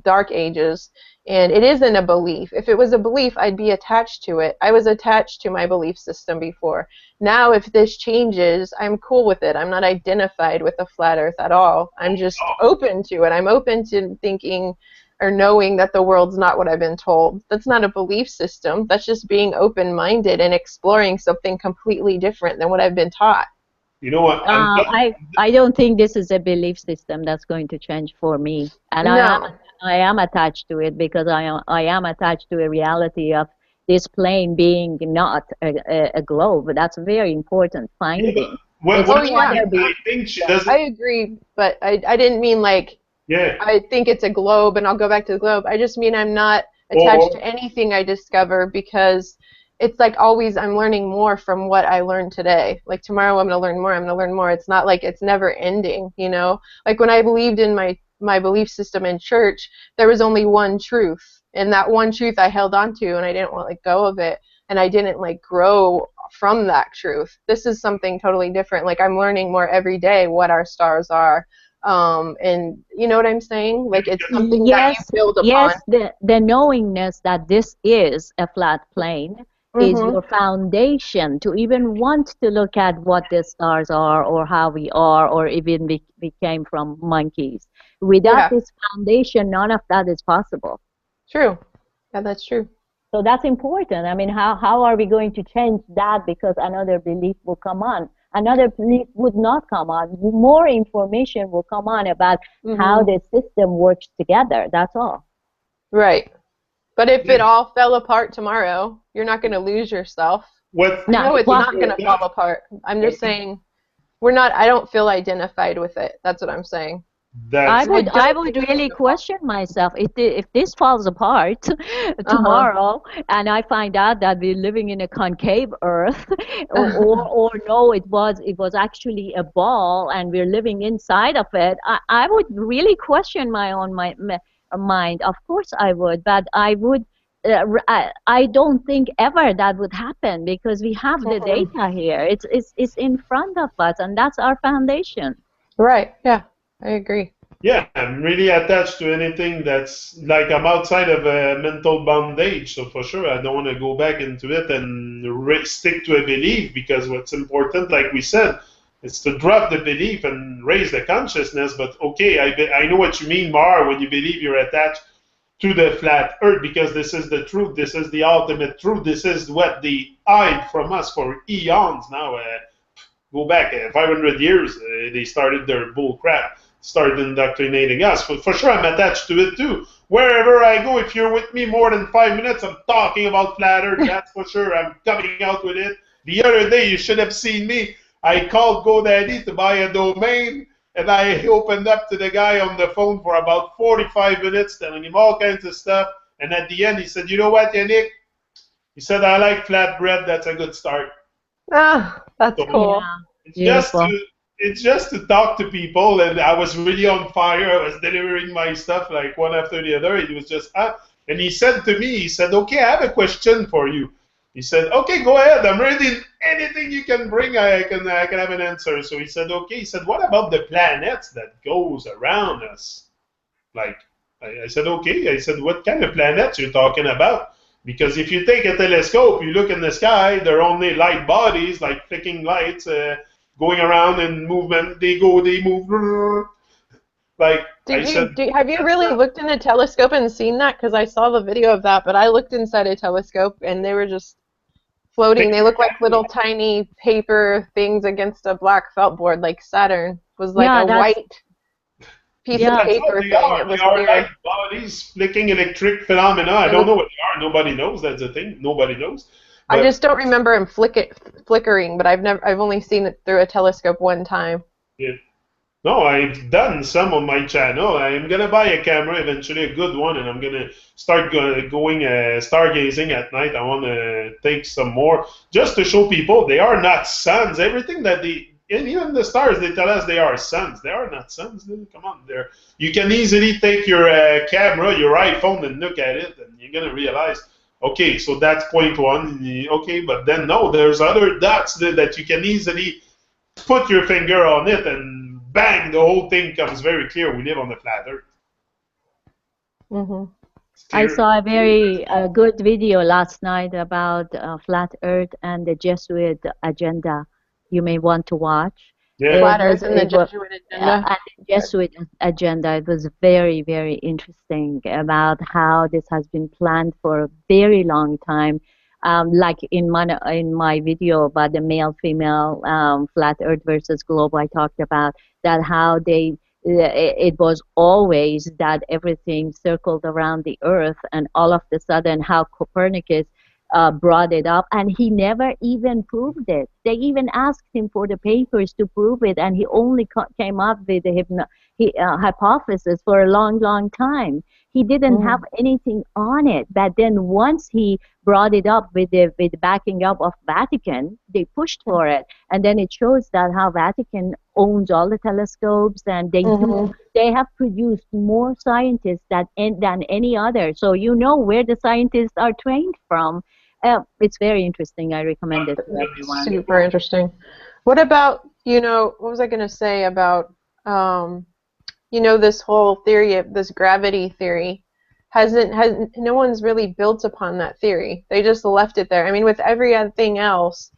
dark ages, and it isn't a belief. If it was a belief, I'd be attached to it. I was attached to my belief system before. Now, if this changes, I'm cool with it. I'm not identified with the flat earth at all. I'm just open to it. I'm open to thinking or knowing that the world's not what I've been told. That's not a belief system. That's just being open-minded and exploring something completely different than what I've been taught. You know what? I don't think this is a belief system that's going to change for me, and No. I am attached to it because I am attached to a reality of this plane being not a globe. That's a very important finding. What, It's what no yeah. other I think she Yeah, doesn't. I agree, but I didn't mean like Yeah. I think it's a globe and I'll go back to the globe. I just mean I'm not attached to anything I discover, because it's like always I'm learning more from what I learned today. Like tomorrow I'm going to learn more, I'm going to learn more. It's not like it's never ending, you know? Like when I believed in my belief system in church, there was only one truth. And that one truth I held on to, and I didn't want to let go of it. And I didn't like grow from that truth. This is something totally different. Like I'm learning more every day what our stars are. And you know what I'm saying? Like it's something that you Yes, build upon. yes, the knowingness that this is a flat plane is Mhm. your foundation to even want to look at what the stars are or how we are or even we came from monkeys. Without Yeah. this foundation, none of that is possible. True. Yeah, that's true. So that's important. I mean, how are we going to change that because another belief will come on? Another belief would not come on. More information will come on about how Mhm. the system works together. That's all. Right. But if it Yeah. all fell apart tomorrow, you're not going to lose yourself. What? I No, know it's well, not going to fall apart. I'm just saying we're not. I don't feel identified with it. That's what I'm saying. That's I I don't would think it's really going to fall. question myself if this falls apart Uh-huh. tomorrow and I find out that we're living in a concave Earth, or no, it was actually a ball and we're living inside of it. I would really question my own mind. Of course I would, but I would. I don't think ever that would happen because we have the Mhm. data here. It's in front of us, and that's our foundation. Right. Yeah. I agree. Yeah, I'm really attached to anything that's like I'm outside of a mental bondage. So for sure, I don't want to go back into it and stick to a belief because what's important, like we said, is to drop the belief and raise the consciousness. But okay, I know what you mean, Mar, when you believe you're attached to the flat earth because this is the truth. This is the ultimate truth. This is what they hide from us for eons now. Go back 500 years, they started their bull crap, started indoctrinating us. For sure, I'm attached to it too. Wherever I go, if you're with me more than 5 minutes, I'm talking about flat earth, that's for sure. I'm coming out with it. The other day, you should have seen me. I called GoDaddy to buy a domain, and I opened up to the guy on the phone for about 45 minutes, telling him all kinds of stuff. And at the end, he said, "You know what, Yannick?" He said, "I like flatbread. That's a good start." Ah, that's So cool. Yeah, it's just beautiful. to it's just to talk to people, and I was really on fire. I was delivering my stuff like one after the other. It was just and he said to me, he said, "Okay, I have a question for you." He said, "Okay, go ahead. I'm ready. Anything you can bring, I can have an answer." So he said, "Okay." He said, "What about the planets that goes around us?" Like I said, "Okay." I said, "What kind of planets you're talking about?" Because if you take a telescope, you look in the sky, they're only light bodies, like flicking lights, going around in movement. They move. Like I said, Have you that's really not. looked in a telescope and seen that? Because I saw the video of that, but I looked inside a telescope and they were just floating. They look like little tiny paper things against a black felt board, like Saturn was like Yeah, a that's white piece of yeah. That's what paper they thing. are. It They was are weird. light bodies flicking electric phenomena. I It don't looked, know what they are. Nobody knows. That's the thing. Nobody knows. I But just don't remember him flickering, but I've only seen it through a telescope one time. yeah. No, I've done some on my channel. I'm gonna buy a camera eventually, a good one, and I'm gonna start going stargazing at night. I want to take some more just to show people they are not suns. Everything that and even the stars, they tell us they are suns. They are not suns. Come on, there. You can easily take your camera, your iPhone, and look at it, and you're gonna realize, okay, so that's point one. Okay, but then no, there's other dots that you can easily put your finger on it and bang, the whole thing comes very clear. We live on the flat earth. Mhm. I saw a very good video last night about flat Earth and the Jesuit agenda. You may want to watch. Yeah. Flat Earth and the It was Jesuit agenda. and the Jesuit agenda. It was very, very interesting about how this has been planned for a very long time. Like in my video about the male female flat Earth versus globe, I talked about that how it was always that everything circled around the earth, and all of a sudden how Copernicus brought it up, and he never even proved it. They even asked him for the papers to prove it, and he only came up with the hypothesis for a long, long time. He didn't have anything on it, but then once he brought it up with the backing up of Vatican, they pushed for it, and then it shows that how Vatican owns all the telescopes, and they have produced more scientists than any other. So you know where the scientists are trained from. It's very interesting. I recommend it to everyone. Super interesting. What about, what was I going to say about, this whole theory of this gravity theory? No one's really built upon that theory. They just left it there. I mean, with everything else,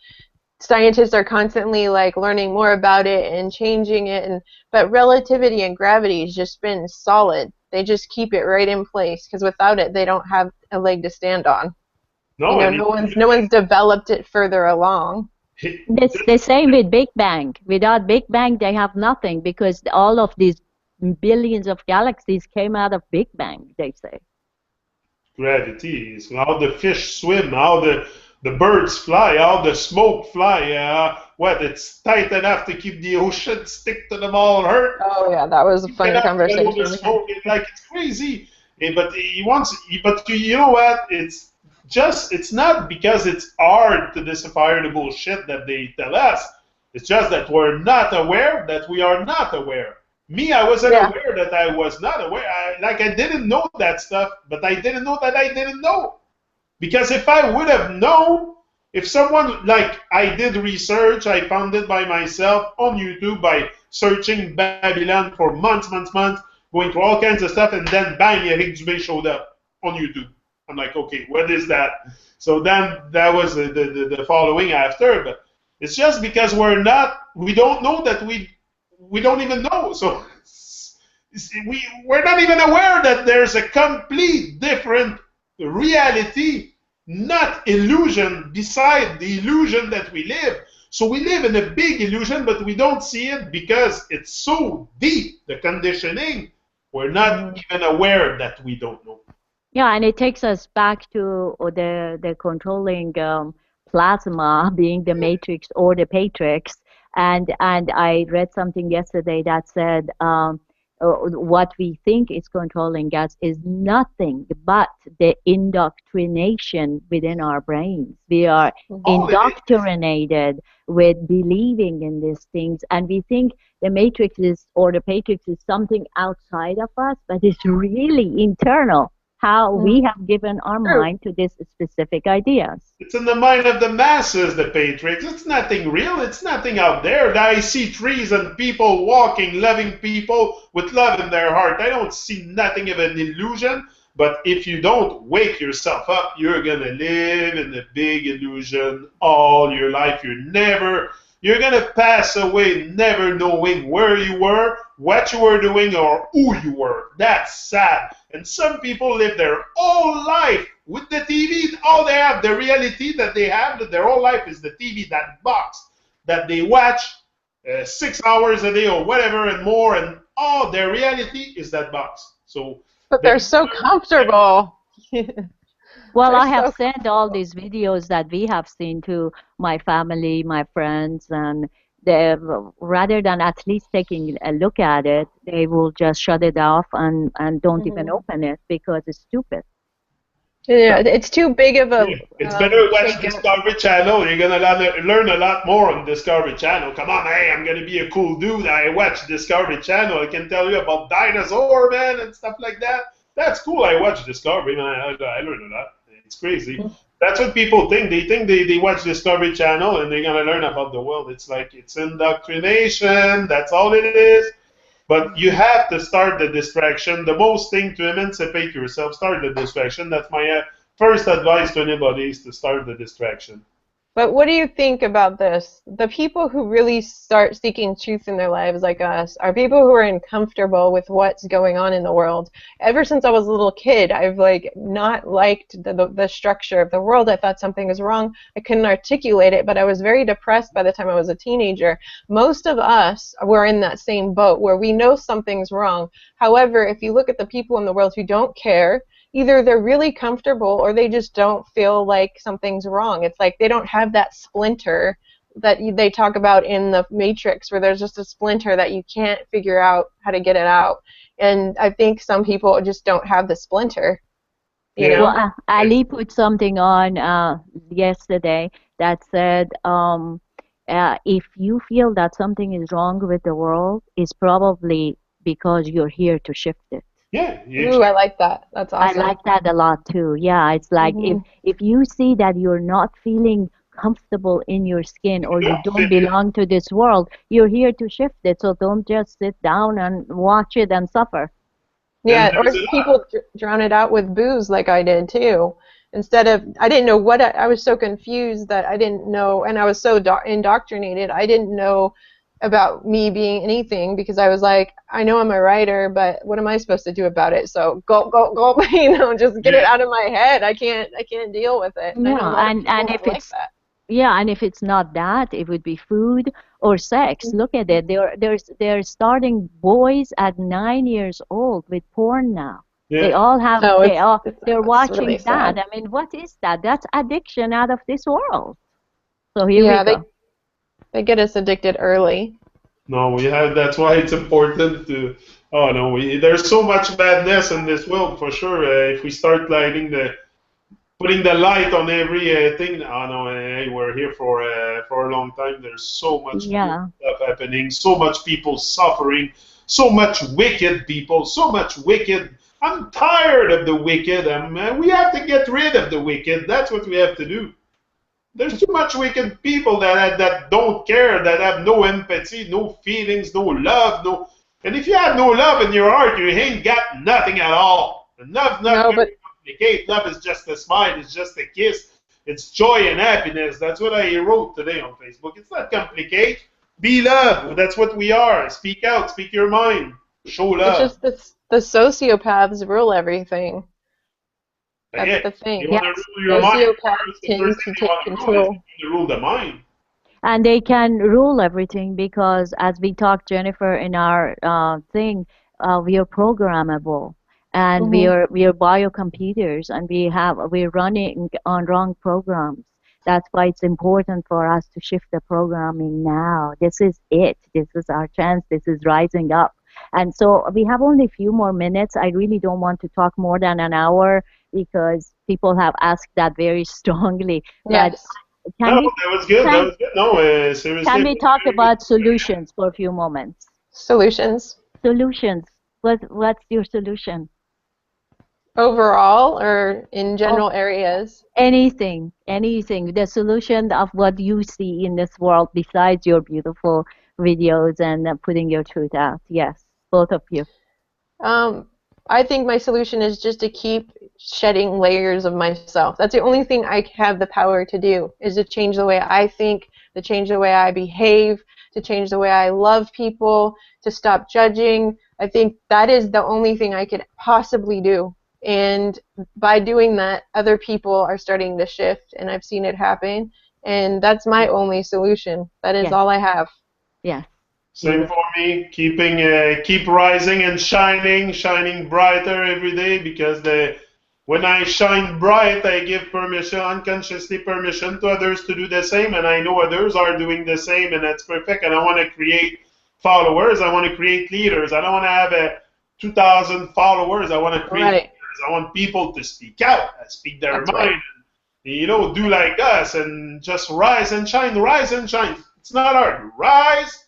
scientists are constantly like learning more about it and changing it, but relativity and gravity has just been solid. They just keep it right in place because without it, they don't have a leg to stand on. No, no one's developed it further along. It's the same with Big Bang. Without Big Bang, they have nothing because all of these billions of galaxies came out of Big Bang, they say. Gravity is how the fish swim, how the birds fly, how the smoke fly. It's tight enough to keep the ocean stick to them all hurt. Oh yeah, that was a funny conversation. Like it's crazy. But you know what? It's not because it's hard to decipher the bullshit that they tell us. It's just that we're not aware that we are not aware. Me, I wasn't aware that I was not aware. I didn't know that stuff, but I didn't know that I didn't know. Because if I would have known, if someone, like I did research, I found it by myself on YouTube by searching Babylon for months, going through all kinds of stuff, and then bang, Eric Dubé showed up on YouTube. I'm like, okay, what is that? So then that was the following after, but it's just because we don't know that we don't even know. So we're not even aware that there's a complete different reality, not illusion, beside the illusion that we live. So we live in a big illusion, but we don't see it because it's so deep, the conditioning. We're not even aware that we don't know. Yeah, and it takes us back to the controlling plasma being the matrix or the patrix. And I read something yesterday that said what we think is controlling us is nothing but the indoctrination within our brains. We are indoctrinated with believing in these things, and we think the matrix or the patrix is something outside of us, but it's really internal. How we have given our mind to these specific ideas. It's in the mind of the masses, the Patrix. It's nothing real. It's nothing out there. I see trees and people walking, loving people with love in their heart. I don't see nothing of an illusion. But if you don't wake yourself up, you're going to live in a big illusion all your life. You're going to pass away never knowing where you were, what you were doing, or who you were. That's sad. And some people live their whole life with the TV. All they have, the reality that they have, that their whole life is the TV, that box that they watch 6 hours a day or whatever and more. And all their reality is that box. But they're so comfortable. Well, I have sent all these videos that we have seen to my family, my friends, and rather than at least taking a look at it, they will just shut it off and don't even open it because it's stupid. Yeah, it's too big of a... It's better to watch Discovery Channel. You're going to learn a lot more on Discovery Channel. Come on, hey, I'm going to be a cool dude. I watch Discovery Channel. I can tell you about dinosaur, man, and stuff like that. That's cool. I watch Discovery, man. I learn a lot. It's crazy. That's what people think. They think they watch Discovery Channel and they're going to learn about the world. It's like it's indoctrination. That's all it is. But you have to start the distraction. The most thing to emancipate yourself, start the distraction. That's my first advice to anybody is to start the distraction. But what do you think about this? The people who really start seeking truth in their lives, like us, are people who are uncomfortable with what's going on in the world. Ever since I was a little kid, I've like not liked the structure of the world. I thought something was wrong. I couldn't articulate it, but I was very depressed by the time I was a teenager. Most of us were in that same boat where we know something's wrong. However, if you look at the people in the world who don't care, either they're really comfortable or they just don't feel like something's wrong. It's like they don't have that splinter that they talk about in the Matrix, where there's just a splinter that you can't figure out how to get it out. And I think some people just don't have the splinter. You know? Well, Ali put something on yesterday that said, if you feel that something is wrong with the world, it's probably because you're here to shift it. Yeah. Ooh, I like that. That's awesome. I like that a lot too. Yeah, it's like if you see that you're not feeling comfortable in your skin or you don't belong to this world, you're here to shift it. So don't just sit down and watch it and suffer. Yeah, or people drown it out with booze like I did too. Instead of, I didn't know what, I was so confused that I didn't know, and I was so indoctrinated, I didn't know about me being anything, because I was like, I know I'm a writer, but what am I supposed to do about it? So go, you know, just get it out of my head. I can't deal with it. Yeah, and if it's yeah, and if it's not that, it would be food or sex. Look at it. They're starting boys at 9 years old with porn now. Yeah. They all have they're watching really that. Sad. I mean, what is that? That's addiction out of this world. So here we go. They get us addicted early. No, we have. That's why it's important to. Oh no, there's so much badness in this world for sure. If we start putting the light on every thing, oh no, hey, we're here for a long time. There's so much stuff happening, so much people suffering, so much wicked people, so much wicked. I'm tired of the wicked. We have to get rid of the wicked. That's what we have to do. There's too much wicked people that don't care, that have no empathy, no feelings, no love, no. And if you have no love in your heart, you ain't got nothing at all. And love, not complicate. Love is just a smile. It's just a kiss. It's joy and happiness. That's what I wrote today on Facebook. It's not complicated. Be love. That's what we are. Speak out. Speak your mind. Show love. It's just the sociopaths rule everything. That's the thing. Sociopaths tend to take control. To rule the mind. And they can rule everything because, as we talked, Jennifer, in our thing, we are programmable, and we are biocomputers, and we're running on wrong programs. That's why it's important for us to shift the programming now. This is it. This is our chance. This is rising up. And so we have only a few more minutes. I really don't want to talk more than an hour because people have asked that very strongly. Yes. That was good. That was good. No, seriously. Can we talk about solutions for a few moments? Solutions? Solutions. What's your solution? Overall or in general areas? Anything. The solution of what you see in this world besides your beautiful videos and putting your truth out. Yes, both of you. I think my solution is just to keep shedding layers of myself. That's the only thing I have the power to do, is to change the way I think, to change the way I behave, to change the way I love people, to stop judging. I think that is the only thing I could possibly do. And by doing that, other people are starting to shift, and I've seen it happen. And that's my only solution. That is all I have. Yeah. Same for me. Keep rising and shining brighter every day, because when I shine bright, I give unconsciously permission to others to do the same, and I know others are doing the same, and that's perfect. And I want to create followers. I want to create leaders. I don't want to have 2,000 followers. I want to create leaders. I want people to speak out, speak their mind, and, do like us, and just rise and shine, rise and shine. It's not hard. Rise.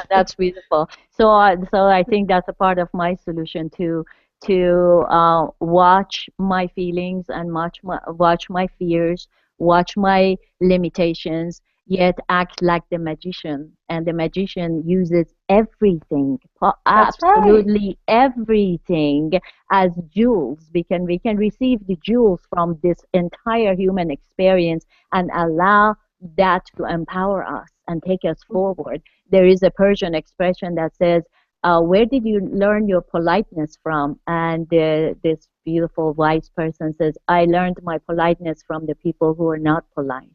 That's beautiful. So I think that's a part of my solution to watch my feelings and watch my fears, watch my limitations, yet act like the magician. And the magician uses everything, That's right. absolutely everything, as jewels. We can receive the jewels from this entire human experience and allow that to empower us and take us forward. There is a Persian expression that says, where did you learn your politeness from? And this beautiful wise person says, I learned my politeness from the people who are not polite.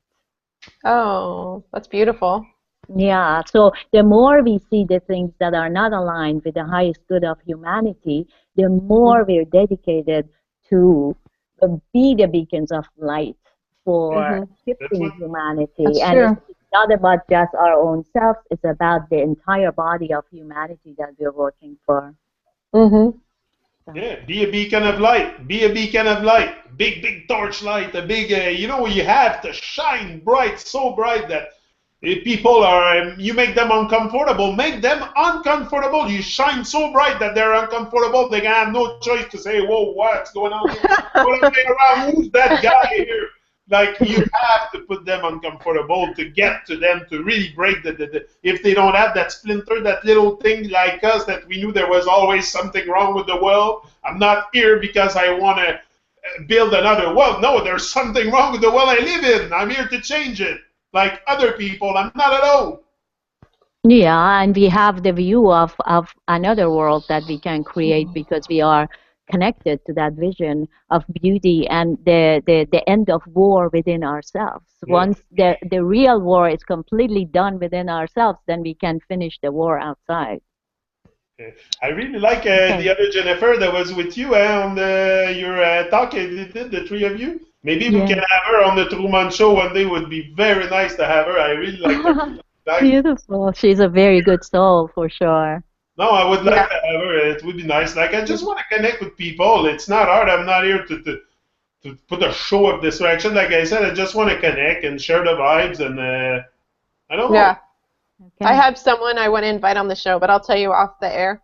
Oh, that's beautiful. Yeah, so the more we see the things that are not aligned with the highest good of humanity, the more we're dedicated to be the beacons of light for Mm-hmm. That's shifting what. humanity. That's And true. it's not about just our own selves, it's about the entire body of humanity that we're working for. Mm-hmm. So, Yeah, be a beacon of light. Be a beacon of light. Big, big torch light. A big, you have to shine bright, so bright that if people are, you make them uncomfortable. Make them uncomfortable. You shine so bright that they're uncomfortable. They have no choice to say, "Whoa, what's going on here? What am I around? Who's that guy here?" Like you have to put them uncomfortable to get to them to really break the if they don't have that splinter, that little thing like us that we knew there was always something wrong with the world. I'm not here because I want to build another world. No, there's something wrong with the world I live in. I'm here to change it. Like other people, I'm not alone. yeah, and we have the view of another world that we can create because we are connected to that vision of beauty and the end of war within ourselves. Yeah. Once the real war is completely done within ourselves, then we can finish the war outside. Yeah. I really like Okay. the other Jennifer that was with you on your talk. Did the three of you? Maybe we can Yeah. have her on the Truman Show one day. Would be very nice to have her. I really like her. Like, Beautiful. She's a very good soul for sure. no, I would like Yeah. to have her. It would be nice. Like, I just want to connect with people. It's not hard. I'm not here to put a show of distraction. Like I said, I just want to connect and share the vibes. And I don't know. Yeah. I Okay. have someone I want to invite on the show, but I'll tell you off the air.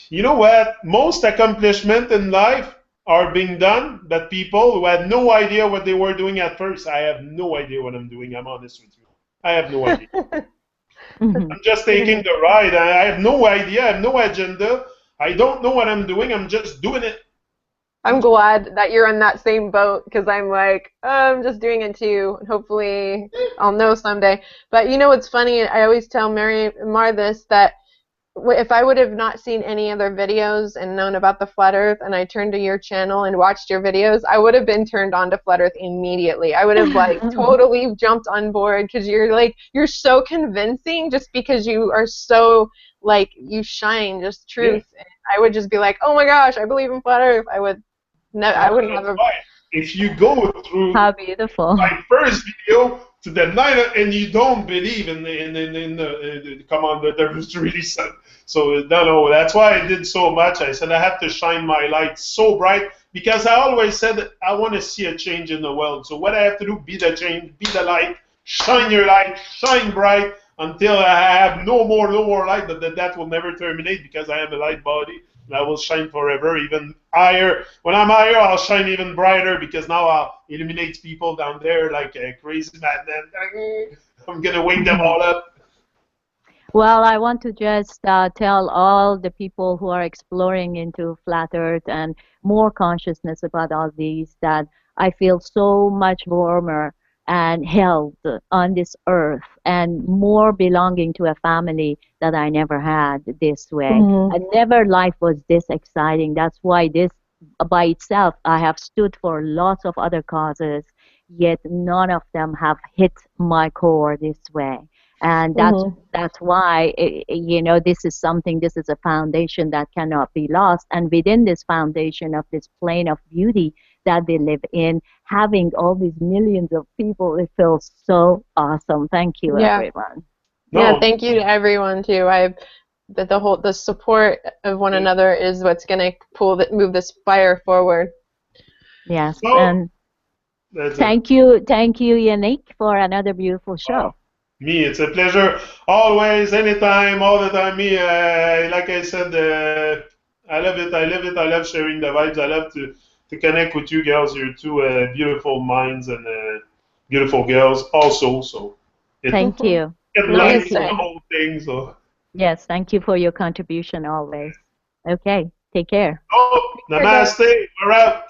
You know what? Most accomplishment in life are being done by people who had no idea what they were doing at first. I have no idea what I'm doing. I'm honest with you. I have no idea. Mhm. I'm just taking the ride. I have no idea. I have no agenda. I don't know what I'm doing. I'm just doing it. I'm glad that you're in that same boat because I'm like, I'm just doing it too. And hopefully I'll know someday. But you know what's funny? I always tell Mary and Mar this that if I would have not seen any other videos and known about the flat earth and I turned to your channel and watched your videos, I would have been turned on to flat earth immediately. I would have like totally jumped on board because you're so convincing just because you are so like you shine just Yeah. truth. And I would just be like, "Oh my gosh, I believe in flat earth." I wouldn't have That's a why. If you go through How beautiful. my first video to the night and you don't believe in the come on, there was really some. So no, that's why I did so much. I said I have to shine my light so bright because I always said that I want to see a change in the world. So what I have to do, be the change, be the light, shine your light, shine bright until I have no more light. That will never terminate because I am a light body. And I will shine forever, even higher. When I'm higher, I'll shine even brighter because now I'll illuminate people down there like a crazy madman. I'm gonna wake them all up. Well, I want to just tell all the people who are exploring into flat earth and more consciousness about all these that I feel so much warmer and held on this earth and more belonging to a family that I never had this way. Mhm. And never life was this exciting. That's why this by itself, I have stood for lots of other causes, yet none of them have hit my core this way. And Mhm. that's why this is something, this is a foundation that cannot be lost. And within this foundation of this plane of beauty that we live in, having all these millions of people, it feels so awesome. Thank you, Yeah. everyone. Yeah, No, thank you to everyone too. The support of one another is what's gonna move this fire forward. Yes, no, and that's it. thank you, Yannick, for another beautiful Oh, show. me, it's a pleasure. Always, anytime, all the time. Me, like I said, I love it. I love it. I love sharing the vibes. I love to connect with you girls. You're two beautiful minds and beautiful girls also. So Thank you. It likes Thank the you. Namaste. whole thing. So, Yes, thank you for your contribution always. Okay, take care. oh, Here, guys. namaste. We're out.